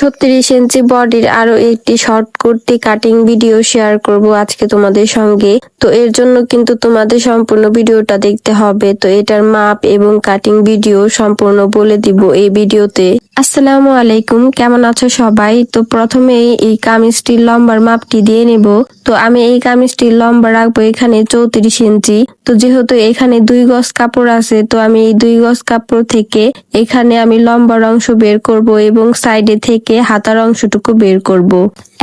36 ইঞ্চি বডির আরো একটি short kurti cutting video share করব আজকে তোমাদের সঙ্গে। তো এর জন্য কিন্তু তোমাদের সম্পূর্ণ ভিডিওটা দেখতে হবে। তো এটার মাপ এবং কাটিং ভিডিও সম্পূর্ণ বলে দিব এই ভিডিওতে। আসসালামু আলাইকুম, কেমন আছো সবাই? তো প্রথমে এই কামিজটির লম্বার মাপটি দিয়ে নেব। তো আমি এই কামিজটির লম্বা রাখবো এখানে 34 ইঞ্চি। তো যেহেতু এখানে 2 গজ কাপড় আছে, তো আমি এই 2 গজ কাপড় থেকে এখানে আমি লম্বার অংশ বের করব এবং সাইডে থেকে হাতার অংশটুকু বের করব।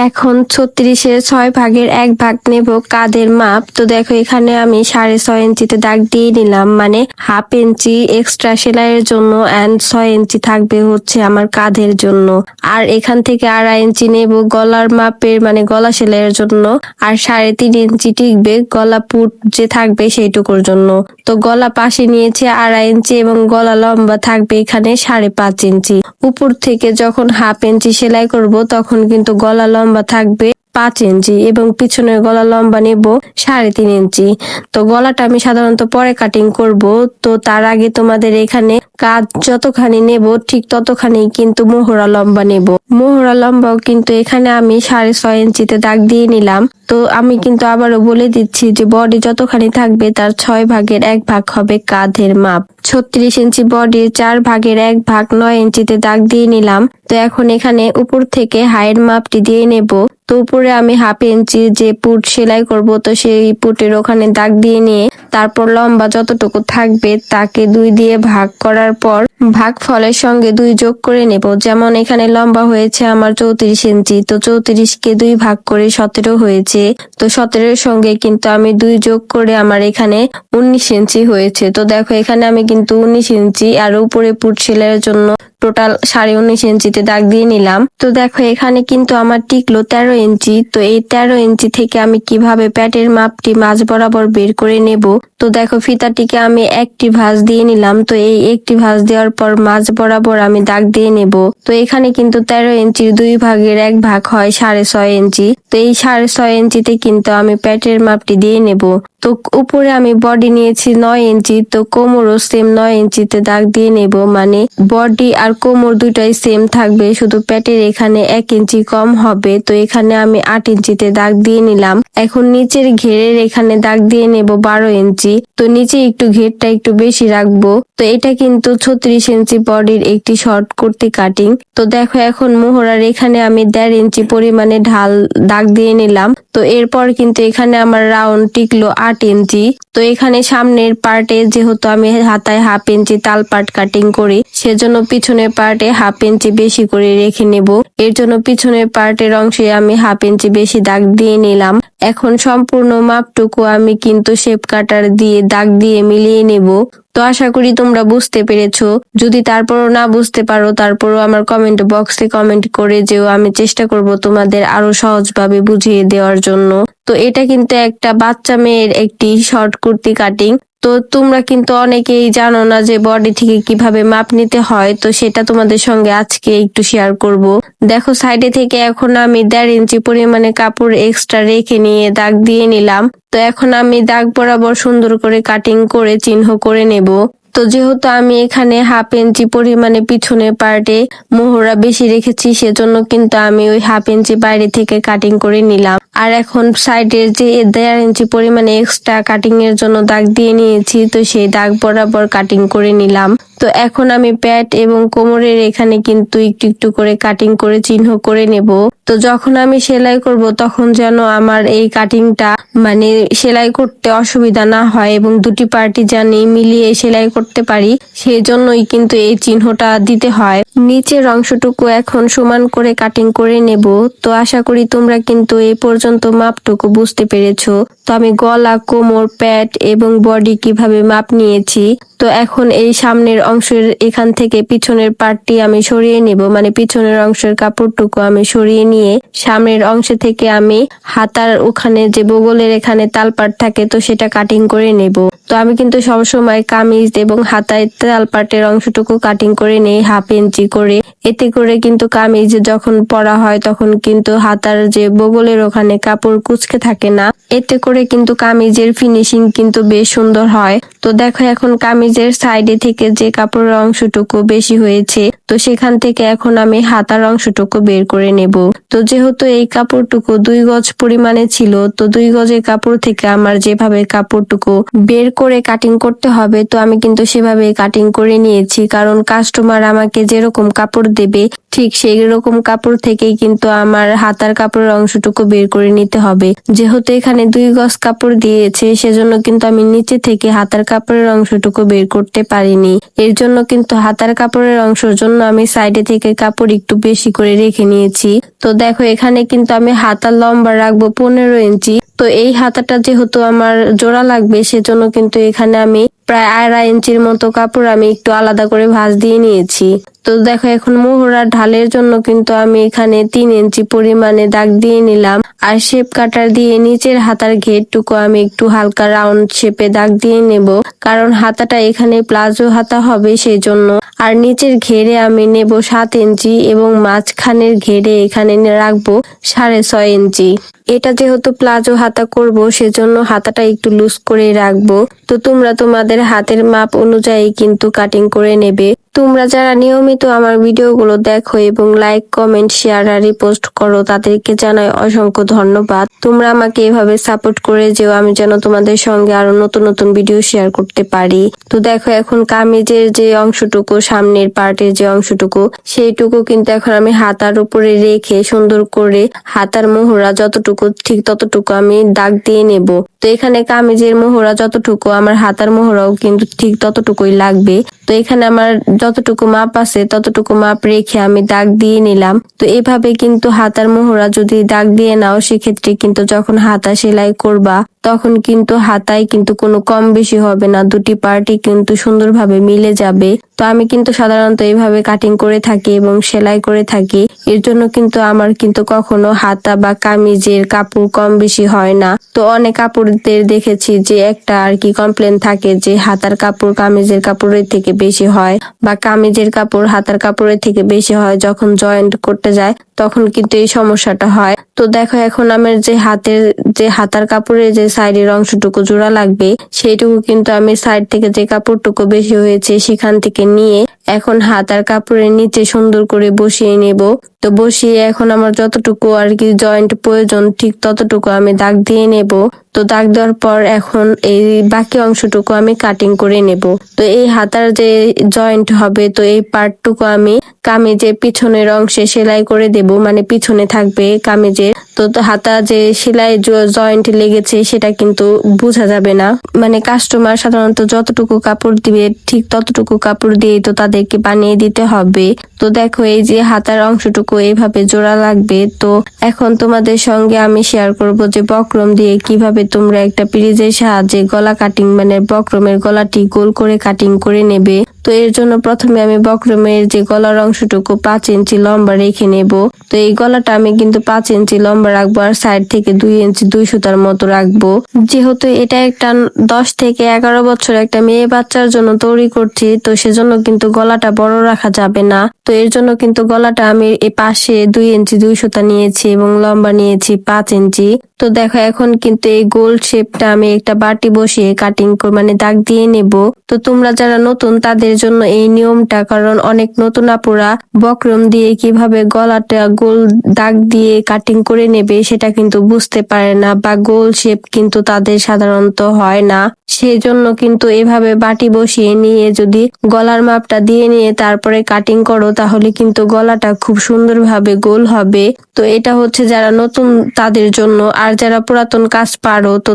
এখন 36-এর 6 ভাগের 1 ভাগ নেব কাঁধের মাপ। তো দেখো এখানে আমি 6.5 ইঞ্চিতে দাগ দিয়ে নিলাম, মানে হাফ ইঞ্চি এক্সট্রা সেলাইয়ের জন্য এন্ড 6 ইঞ্চি থাকবে হচ্ছে আমার কাঁধের জন্য। আর এখান থেকে 2.5 ইঞ্চি নেব গলার মাপের, মানে গলা সেলাইয়ের জন্য। আর 3.5 ইঞ্চি টিকবে গলা পুট যে থাকবে সেইটুকুর জন্য। তো গলা পাশে নিয়েছি 2.5 ইঞ্চি এবং গলা লম্বা থাকবে এখানে 5.5 ইঞ্চি। উপর থেকে যখন হাফ ইঞ্চি সেলাই করব তখন কিন্তু গলা লম্বা থাকবে 5 ইঞ্চি এবং পিছনের গলা লম্বা নেব 3.5 ইঞ্চি। তো গলাটা আমি সাধারণত পরে কাটিং করব। তো তার আগে তোমাদের এখানে কাঁধ যতখানি নেব ঠিক ততখানি কিন্তু মোহরা লম্বা নেব। মোহরা লম্বাও কিন্তু এখানে আমি 6.5 ইঞ্চিতে দাগ দিয়ে নিলাম। তো আমি কিন্তু আবারও বলে দিচ্ছি যে বডি যতখানি থাকবে তার 6 ভাগের 1 ভাগ হবে কাঁধের মাপ। 36 ইঞ্চি বডির 4 ভাগের 1 ভাগ 9 ইঞ্চিতে দাগ দিয়ে নিলাম। তো এখন এখানে উপর থেকে হাইয়ের মাপটি দিয়ে নেব। তো উপরে আমি হাফ ইঞ্চি যে পুট সেলাই করব, তো সেই পুটের ওখানে দাগ দিয়ে নিয়ে তারপর লম্বা যতটুকু থাকবে তাকে 2 দিয়ে ভাগ করার পর ভাগ ফলের সঙ্গে 2 যোগ করে নেব। যেমন এখানে লম্বা হয়েছে আমার 34 ইঞ্চি, তো 34কে 2 ভাগ করে 17 হয়েছে। তো 17-এর সঙ্গে কিন্তু আমি 2 যোগ করে আমার এখানে 19 ইঞ্চি হয়েছে। তো দেখো এখানে আমি কিন্তু 19 ইঞ্চি আর উপরে পুট সেলাইয়ের জন্য টোটাল 19.5 ইঞ্চিতে দাগ দিয়ে নিলাম। তো দেখো এখানে কিন্তু আমার টিকলো 13 ইঞ্চি। তো এই 13 ইঞ্চি থেকে আমি কিভাবে প্যাটের মাপটি মাঝ বরাবর বের করে নেব। তো দেখো ফিতাটিকে আমি একটি ভাঁজ দিয়ে নিলাম। তো এই একটি ভাঁজ দেওয়ার পর মাঝ বরাবর আমি দাগ দিয়ে নেব। তো এখানে কিন্তু 13 ইঞ্চির 2 ভাগের 1 ভাগ হয় 6.5 ইঞ্চি। তো এই 6.5 ইঞ্চিতে কিন্তু আমি প্যাটের মাপটি দিয়ে নেব। তো উপরে আমি বডি নিয়েছি 9 ইঞ্চি, তো কোমরও সেম 9 ইঞ্চিতে দাগ দিয়ে নেব, মানে বডি আর কোমর দুটাই সেম থাকবে, শুধু প্যাটের এখানে 1 ইঞ্চি কম হবে। তো এখানে আমি 8 ইঞ্চিতে দাগ দিয়ে নিলাম। এখন নিচের ঘেরের এখানে দাগ দিয়ে নেব 12 ইঞ্চি। তো নিচে একটু ঘেরটা একটু বেশি রাখবো। তো এটা কিন্তু 36 ইঞ্চি বডির একটি শর্ট কুর্তি কাটিং। তো দেখো এখন মোহরার এখানে আমি 1.5 ইঞ্চি পরিমাণে ঢাল দাগ দিয়ে নিলাম। তো এরপর কিন্তু এখানে আমার রাউন্ড টিকলো 8 ইঞ্চি। তো এখানে সামনের পার্টে যেহেতু আমি হাতায় হাফ ইঞ্চি তাল পাট কাটিং করি, সেজন্য পিছনের পার্টে হাফ ইঞ্চি বেশি করে রেখে নেব। এর জন্য পিছনের পার্টের অংশে আমি হাফ ইঞ্চি বেশি দাগ দিয়ে নিলাম। এখন সম্পূর্ণ মাপটুকু আমি কিন্তু শেপ কাটার দিয়ে দাগ দিয়ে মিলিয়ে নেব। তো আশা করি তোমরা বুঝতে পেরেছো। যদি তারপরও না বুঝতে পারো তারপরও আমার কমেন্ট বক্সে কমেন্ট করে যেও, আমি চেষ্টা করব তোমাদের আরো সহজভাবে বুঝিয়ে দেওয়ার জন্য। তো এটা কিন্তু একটা বাচ্চা মেয়ের একটি শর্ট কুর্তি কাটিং। তো তোমরা কিন্তু অনেকেই জানো না যে বডি থেকে কিভাবে মাপ নিতে হয়, তো সেটা তোমাদের সঙ্গে আজকে একটু শেয়ার করব। দেখো সাইডে থেকে এখন আমি 1.5 ইঞ্চি পরিমাণে কাপড় এক্সট্রা রেখে নিয়ে দাগ দিয়ে নিলাম। তো এখন আমি দাগ বরাবর সুন্দর করে কাটিং করে চিহ্ন করে নেব। তো যেহেতু আমি এখানে হাফ ইঞ্চি পরিমাণে পিছনের পার্টে মোহরা বেশি রেখেছি, সেজন্য কিন্তু আমি ওই হাফ ইঞ্চি বাইরে থেকে কাটিং করে নিলাম। আর এখন সাইডের যে 1.5 ইঞ্চি পরিমাণে এক্সট্রা কাটিং এর জন্য দাগ দিয়ে নিয়েছি, তো সেই দাগ বরাবর কাটিং করে নিলাম। তো এখন আমি প্যাট এবং কোমরের এখানে কিন্তু একটু একটু করে কাটিং করে চিহ্ন করে নেব। তো যখন আমি সেলাই করব তখন যেন আমার এই কাটিংটা মানে সেলাই করতে অসুবিধা না হয় এবং দুটি পার্টি জানি মিলিয়ে সেলাই করতে পারি, সেই জন্যই কিন্তু এই চিহ্নটা দিতে হয়। নিচের অংশটুকু এখন সমান করে কাটিং করে নেব। তো আশা করি তোমরা কিন্তু এই পর্যন্ত মাপটুকু বুঝতে পেরেছো। তো আমি গলা, কোমর, প্যাট এবং বডি কিভাবে মাপ নিয়েছি। তো এখন এই সামনের অংশের এখান থেকে পিছনের পার্টটি আমি সরিয়ে নেব, মানে পিছনের অংশের কাপড়টুকু আমি সরিয়ে নিয়ে সামনের অংশ থেকে আমি হাতার ওখানে যে বগলের এখানে তালপাট থাকে তো সেটা কাটিং করে নেব। তো আমি কিন্তু সবসময় কামিজ এবং হাতায় তালপাটের অংশটুকু কাটিং করে নেই হাফ ইঞ্চি করে। এতে করে কিন্তু কামিজ যখন পরা হয় তখন কিন্তু হাতার যে বগলের ওখানে কাপড় কুঁচকে থাকে না। এতে করে কিন্তু কামিজের ফিনিশিং কিন্তু বেশ সুন্দর হয়। তো দেখো এখন কামিজের সাইডে থেকে যে কাপড়ের অংশটুকু বেশি হয়েছে, তো সেখান থেকে এখন আমি হাতার অংশটুকু বের করে নেব। তো যেহেতু এই কাপড়টুকু 2 গজ পরিমাণে ছিল, তো 2 গজের কাপড় থেকে আমার যেভাবে কাপড়টুকু বের করে কাটিং করতে হবে, তো আমি কিন্তু সেভাবে কাটিং করে নিয়েছি। কারণ কাস্টমার আমাকে যেরকম কাপড় দেবে ঠিক সেই রকম কাপড় থেকেই কিন্তু আমার হাতার কাপড়ের অংশটুকু বের করে নিতে হবে। যেহেতু এখানে 2 গজ কাপড় দিয়েছে, সেজন্য কিন্তু আমি নিচে থেকে হাতার কাপড়ের অংশটুকু বের করতে পারিনি। এর জন্য কিন্তু হাতার কাপড়ের অংশের জন্য আমি সাইডে থেকে কাপড় একটু বেশি করে রেখে নিয়েছি। তো দেখো এখানে কিন্তু আমি হাতার লম্বা রাখবো 15 ইঞ্চি। তো এই হাতাটা যেহেতু আমার জোড়া লাগবে, সেজন্য কিন্তু এখানে আমি প্রায় 1.5 ইঞ্চির মতো কাপড় আমি একটু আলাদা করে ভাঁজ দিয়ে নিয়েছি। তো দেখো এখন মোহরার ঢালের জন্য কিন্তু আমি এখানে 3 ইঞ্চি পরিমাণে দাগ দিয়ে নিলাম। আর শেপ কাটার দিয়ে নিচের হাতার ঘেরটুকু আমি একটু হালকা রাউন্ড শেপে দাগ দিয়ে নেব, কারণ হাতাটা এখানে প্লাজো হাতা হবে সেই জন্য। আর নিচের ঘেরে আমি নেব 7 ইঞ্চি এবং মাঝখানের ঘেরে এখানে রাখবো 6.5 ইঞ্চি। এটা যেহেতু প্লাজো হাতা করব, সেজন্য হাতাটা একটু লুজ করে রাখবো। তো তোমরা তোমাদের হাতের মাপ অনুযায়ী কিন্তু কাটিং করে নেবে। তোমরা যারা নিয়মিত আমার ভিডিওগুলো দেখো এবং লাইক, কমেন্ট, শেয়ার আর রিপোস্ট করো, তাদেরকে জানাই অসংখ্য ধন্যবাদ। তোমরা আমাকে এভাবে সাপোর্ট করে যেও, আমি যেন তোমাদের সঙ্গে আরো নতুন নতুন ভিডিও শেয়ার করতে পারি। তো দেখো এখন কামিজের যে অংশটুকু, সামনের পার্টের যে অংশটুকু, সেইটুকু কিন্তু এখন আমি হাতার উপরে রেখে সুন্দর করে হাতার মোহরা যতটুকু ঠিক ততটুকু আমি দাগ দিয়ে নেব। তো এখানে কামিজের মোহরা যতটুকু, আমার হাতার মোহরাও কিন্তু ঠিক ততটুকুই লাগবে। তো এখানে আমার যতটুকু মাপ আছে ততটুকু মাপ রেখে আমি দাগ দিয়ে নিলাম। তো এভাবে কিন্তু হাতার মোহরা যদি দাগ দিয়ে নাও, সেক্ষেত্রে কিন্তু যখন হাতা সেলাই করবা তখন কিন্তু হাতায় কিন্তু কোনো কম বেশি হবে না, দুটি পার্টই কিন্তু সুন্দরভাবে মিলে যাবে। তো আমি কিন্তু সাধারণত এইভাবে কাটিং করে থাকি এবং সেলাই করে থাকি। এর জন্য কিন্তু আমার কিন্তু কখনো হাতা বা কামিজের কাপড় কম বেশি হয় না। তো অনেক কাপড়দের দেখেছি যে একটা আর কি কমপ্লেন থাকে যে হাতার কাপড় কামিজের কাপড়ের থেকে বেশি হয়, বা কামিজের কাপড় হাতার কাপড়ের থেকে বেশি হয়। যখন জয়েন্ট করতে যায় তখন কিন্তু এই সমস্যাটা হয়। তো দেখো এখন আমার যে হাতার কাপড়ের যে সাইডের অংশটুকু জোড়া লাগবে, সেইটুকু কিন্তু আমি সাইড থেকে যে কাপড়টুকু বেশি হয়েছে সেখান থেকে নিয়ে এখন হাতার কাপড়ের নিচে সুন্দর করে বসিয়ে নেব। তো বসিয়ে এখন আমার যতটুকু আর কি জয়েন্ট প্রয়োজন ঠিক ততটুকু আমি দাগ দিয়ে নেব। তো দাগ দেওয়ার পর এখন এই বাকি অংশটুকু আমি কাটিং করে নেব। তো এই হাতার যে জয়েন্ট হবে, তো এই পার্টটুকু আমি কামিজের পিছনের অংশে সেলাই করে দেব, মানে পিছনে থাকবে কামিজের। তো হাতা যে সেলাই জয়েন্ট লেগেছে সেটা কিন্তু বোঝা যাবে না, মানে কাস্টমার সাধারণত যতটুকু কাপড় দিবে ঠিক ততটুকু কাপড় দিয়ে তো তাদেরকে বানিয়ে দিতে হবে। তো দেখো এই যে হাতার অংশটুকু এইভাবে জোড়া লাগবে। তো এখন তোমাদের সঙ্গে আমি শেয়ার করব যে বক্রম দিয়ে কিভাবে তোমরা একটা পিরিজের সাহায্যে গলা কাটিং, মানে বক্রমের গলাটি গোল করে কাটিং করে নেবে। তো এর জন্য প্রথমে আমি বক্রমের যে গলার অংশটুকু 5 ইঞ্চি লম্বা রেখে নেব। তো এই গলাটা আমি কিন্তু 5 ইঞ্চি লম্বা রাখবো আর সাইড থেকে 2 ইঞ্চি 2 সুতার মতো রাখবো। যেহেতু এটা একটা 10 থেকে 11 বছর একটা মেয়ে বাচ্চার জন্য তৈরি করছি, তো সেজন্য কিন্তু গলাটা বড় রাখা যাবে না। তো এর জন্য কিন্তু গলাটা আমি এই পাশে 2 ইঞ্চি 2 সুতা নিয়েছি এবং লম্বা নিয়েছি 5 ইঞ্চি। তো দেখো এখন কিন্তু এই গোল শেপটা আমি একটা বাটি বসিয়ে কাটিং মানে দাগ দিয়ে নেব। তো তোমরা যারা নতুন তাদের জন্য এই নিয়মটা, কারণ অনেক নতুন আপুরা বক্রম দিয়ে কিভাবে গলাটা গোল দাগ দিয়ে কাটিং করে নেবে সেটা কিন্তু বুঝতে পারে না, বা গোল শেপ কিন্তু তাদের সাধারণত হয় না। সেই জন্য কিন্তু এভাবে বাটি বসিয়ে নিয়ে যদি গলার মাপটা দিয়ে নিয়ে তারপরে কাটিং করো, তাহলে কিন্তু গলাটা খুব সুন্দরভাবে গোল হবে। তো এটা হচ্ছে যারা নতুন তাদের জন্য। আর যারা পুরাতন কাজ পারো তো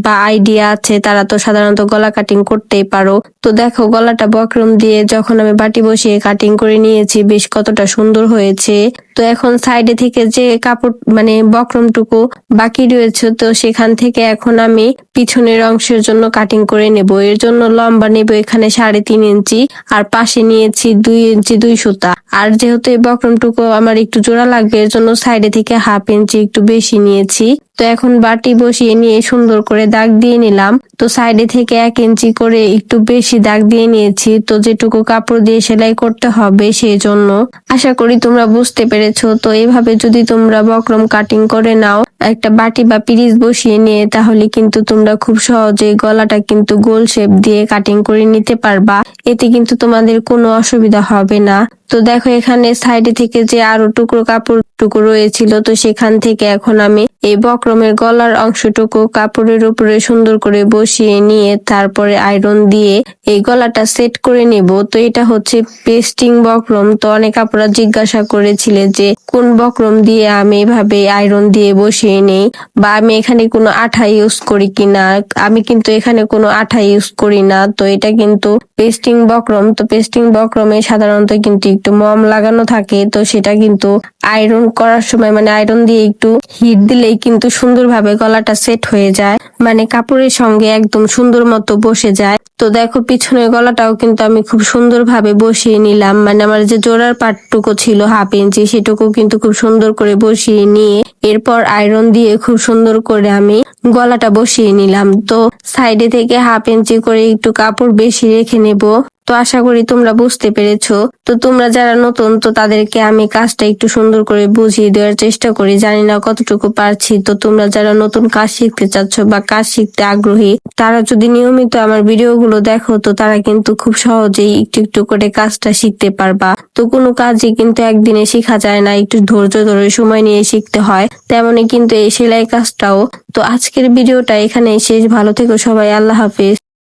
বা আইডিয়া আছে, তারা তো সাধারণত গলা কাটিং করতেই পারো। তো দেখো গলাটা বক্রম দিয়ে যখন আমি বাটি বসিয়ে কাটিং করে নিয়েছি, বেশ কতটা সুন্দর হয়েছে। তো এখন সাইডে থেকে যে কাপড় মানে বক্রমটুকু বাকি রয়েছে, তো সেখান থেকে এখন আমি পিছনের অংশের জন্য কাটিং করে নেব। এর জন্য লম্বা নেব এখানে 3.5 ইঞ্চি আর পাশে নিয়েছি 2 ইঞ্চি 2 সুতা। আর যেহেতু এই বক্রমটুকু আমার একটু জোড়া লাগবে, এর জন্য সাইডে থেকে 1/2 ইঞ্চি একটু বেশি নিয়েছি। তো এখন বাটি বসিয়ে নিয়ে সুন্দর করে দাগ দিয়ে নিলাম। তো সাইডে থেকে 1 ইঞ্চি করে একটু বেশি দাগ দিয়ে নিয়েছি, তো যেটুকু কাপড় দিয়ে সেলাই করতে হবে সেই জন্য। আশা করি তোমরা বুঝতে পেরেছো। তো এইভাবে যদি তোমরা বক্রম কাটিং করে নাও, একটা বাটি বা পিরিচ বসিয়ে নিয়ে, তাহলে কিন্তু তোমরা খুব সহজেই গলাটা কিন্তু গোল শেপ দিয়ে কাটিং করে নিতে পারবা। এতে কিন্তু তোমাদের কোনো অসুবিধা হবে না। তো দেখো এখানে সাইডে থেকে যে আরো কাপড়টুকু রয়েছিল, তো সেখান থেকে এখন আমি এই বক্রমের গলার অংশটুকু কাপড়ের উপরে সুন্দর করে বসিয়ে নিয়ে তারপরে আয়রন দিয়ে এই গলাটা সেট করে নিব। তো এটা হচ্ছে পেস্টিং বক্রম। তো অনেক আপুরা জিজ্ঞাসা করেছিলে যে কোন বক্রম দিয়ে আমি এভাবে আয়রন দিয়ে বসিয়ে নেই, বা আমি এখানে কোনো আঠা ইউজ করি কিনা। আমি কিন্তু এখানে কোনো আঠা ইউজ করি না। তো এটা কিন্তু পেস্টিং বক্রম। তো পেস্টিং বক্রমে সাধারণত কিন্তু একটু মম লাগানো থাকে। তো সেটা কিন্তু আয়রন করার সময় মানে আয়রন দিয়ে একটু হিট দিলেই কিন্তু সুন্দরভাবে গলাটা সেট হয়ে যায়, মানে কাপড়ের সঙ্গে একদম সুন্দর মতো বসে যায়। তো দেখো পিছনের গলাটাও কিন্তু আমি খুব সুন্দরভাবে বসিয়ে নিলাম, মানে আমার যে জোড়ার পাটটুকু ছিল 1/2 ইঞ্চি, সেটুকু কিন্তু খুব সুন্দর করে বসিয়ে নিয়ে এরপর আয়রন দিয়ে খুব সুন্দর করে আমি গলাটা বসিয়ে নিলাম। তো সাইডে থেকে 1/2 ইঞ্চি করে একটু কাপড় বেশি রেখে নেব। তো আশা করি তোমরা বুঝতে পেরেছো। তো তোমরা যারা নতুন, তো তাদেরকে আমি কাজটা একটু সুন্দর করে বুঝিয়ে দেওয়ার চেষ্টা করি, জানি না কতটুকু পারছি। তো তোমরা যারা নতুন কাজ শিখতে চাচ্ছ বা কাজ শিখতে আগ্রহী, তারা যদি নিয়মিত আমার ভিডিওগুলো দেখো, তো তারা কিন্তু খুব সহজেই একটু একটু করে কাজটা শিখতে পারবা। তো কোনো কাজই কিন্তু একদিনে শেখা যায় না, একটু ধৈর্য ধরে সময় নিয়ে শিখতে হয়। তেমনি কিন্তু এই সেলাই কাজটাও। তো আজকের ভিডিওটা এখানেই শেষ। ভালো থেকো সবাই, আল্লাহ হাফেজ।